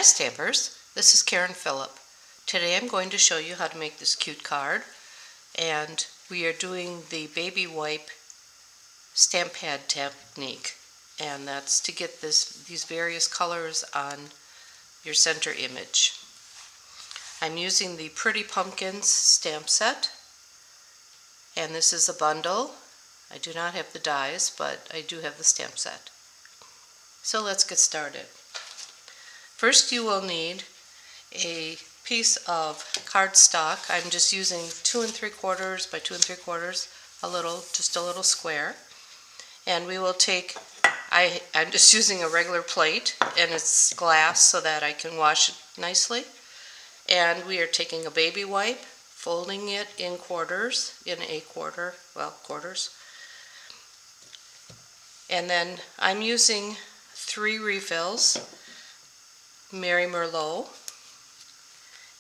Hi Stampers, this is Karen Phillip. Today I'm going to show you how to make this cute card, and we are doing the baby wipe stamp pad technique, and that's to get these various colors on your center image. I'm using the Pretty Pumpkins stamp set, and this is a bundle. I do not have the dies, but I do have the stamp set. So let's get started. First you will need a piece of cardstock. I'm just using 2 3/4 by 2 3/4, just a little square. And we will take, I'm just using a regular plate, and it's glass so that I can wash it nicely. And we are taking a baby wipe, folding it in quarters, quarters. And then I'm using 3 refills, Mary Merlot.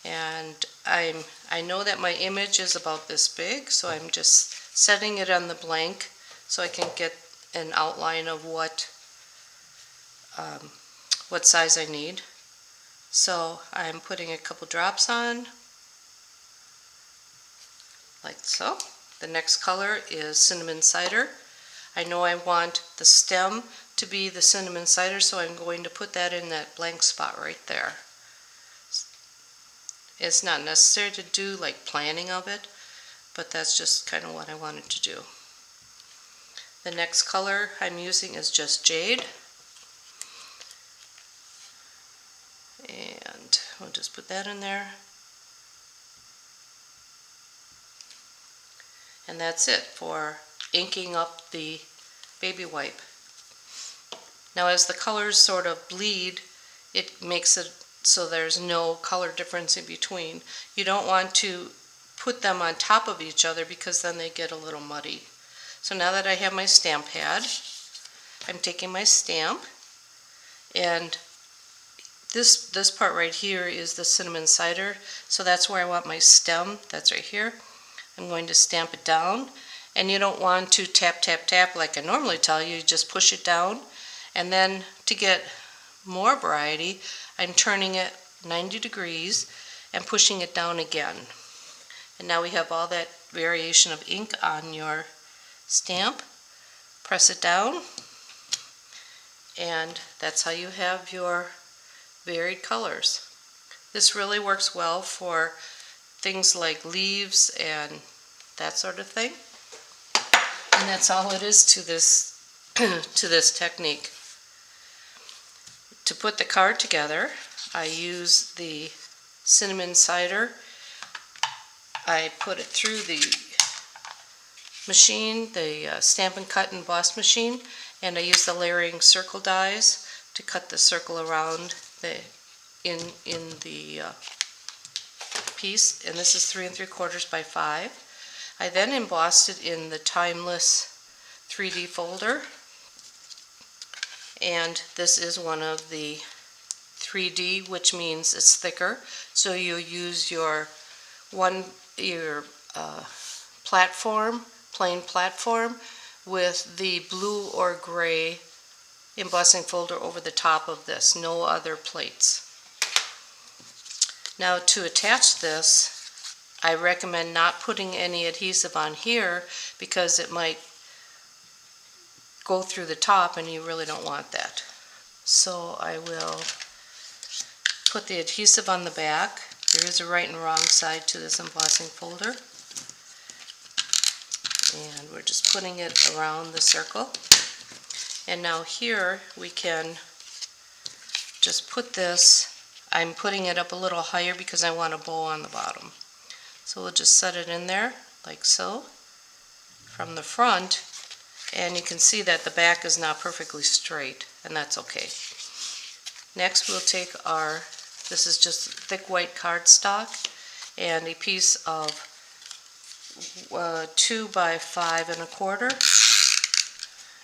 And I know that my image is about this big, so I'm just setting it on the blank so I can get an outline of what size I need. So I'm putting a couple drops on, like so. The next color is cinnamon cider. I know I want the stem to be the cinnamon cider, so I'm going to put that in that blank spot right there. It's not necessary to do like planning of it, but that's just kind of what I wanted to do. The next color I'm using is just jade. And we'll just put that in there. And that's it for inking up the baby wipe. Now as the colors sort of bleed, it makes it so there's no color difference in between. You don't want to put them on top of each other because then they get a little muddy. So now that I have my stamp pad, I'm taking my stamp, and this part right here is the cinnamon cider, so that's where I want my stem. That's right here. I'm going to stamp it down, and you don't want to tap tap tap like I normally tell you. You just push it down, and then to get more variety, I'm turning it 90 degrees and pushing it down again. And now we have all that variation of ink on your stamp. Press it down, and that's how you have your varied colors. This really works well for things like leaves and that sort of thing. And that's all it is to this to this technique. To put the card together, I use the cinnamon cider. I put it through the machine, the Stampin' Cut and Emboss machine, and I use the layering circle dies to cut the circle around in the piece. And this is 3 3/4 by 5. I then embossed it in the Timeless 3D folder. And this is one of the 3D, which means it's thicker. So you use your platform, plain platform, with the blue or gray embossing folder over the top of this. No other plates. Now to attach this, I recommend not putting any adhesive on here because it might go through the top and you really don't want that. So I will put the adhesive on the back. There is a right and wrong side to this embossing folder. And we're just putting it around the circle. And now here we can just put this, I'm putting it up a little higher because I want a bow on the bottom. So we'll just set it in there like so from the front, and you can see that the back is not perfectly straight, and that's okay. Next we'll take this is just thick white cardstock and a piece of 2 by 5 1/4,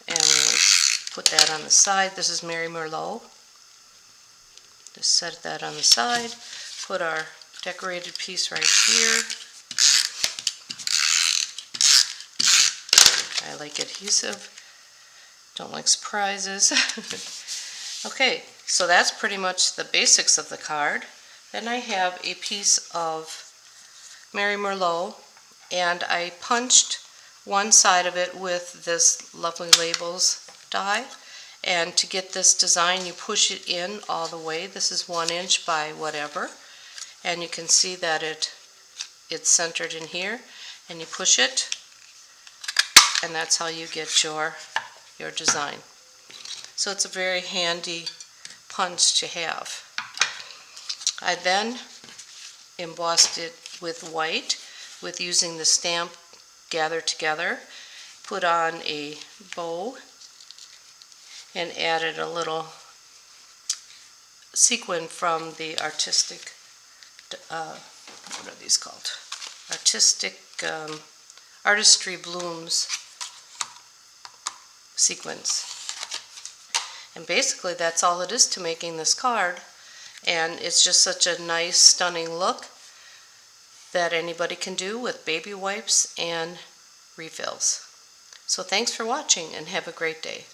and we'll put that on the side. This is Mary Merlot. Just set that on the side. Put our decorated piece right here. I like adhesive. Don't like surprises. Okay, so that's pretty much the basics of the card. Then I have a piece of Mary Merlot, and I punched one side of it with this Lovely Labels die. And to get this design, you push it in all the way. This is 1 inch by whatever, and you can see that it's centered in here, and you push it, and that's how you get your design. So it's a very handy punch to have. I then embossed it with white with using the stamp Gather Together, put on a bow, and added a little sequin from the artistic, what are these called? Artistry Blooms sequins. And basically that's all it is to making this card, and it's just such a nice, stunning look that anybody can do with baby wipes and refills. So thanks for watching and have a great day.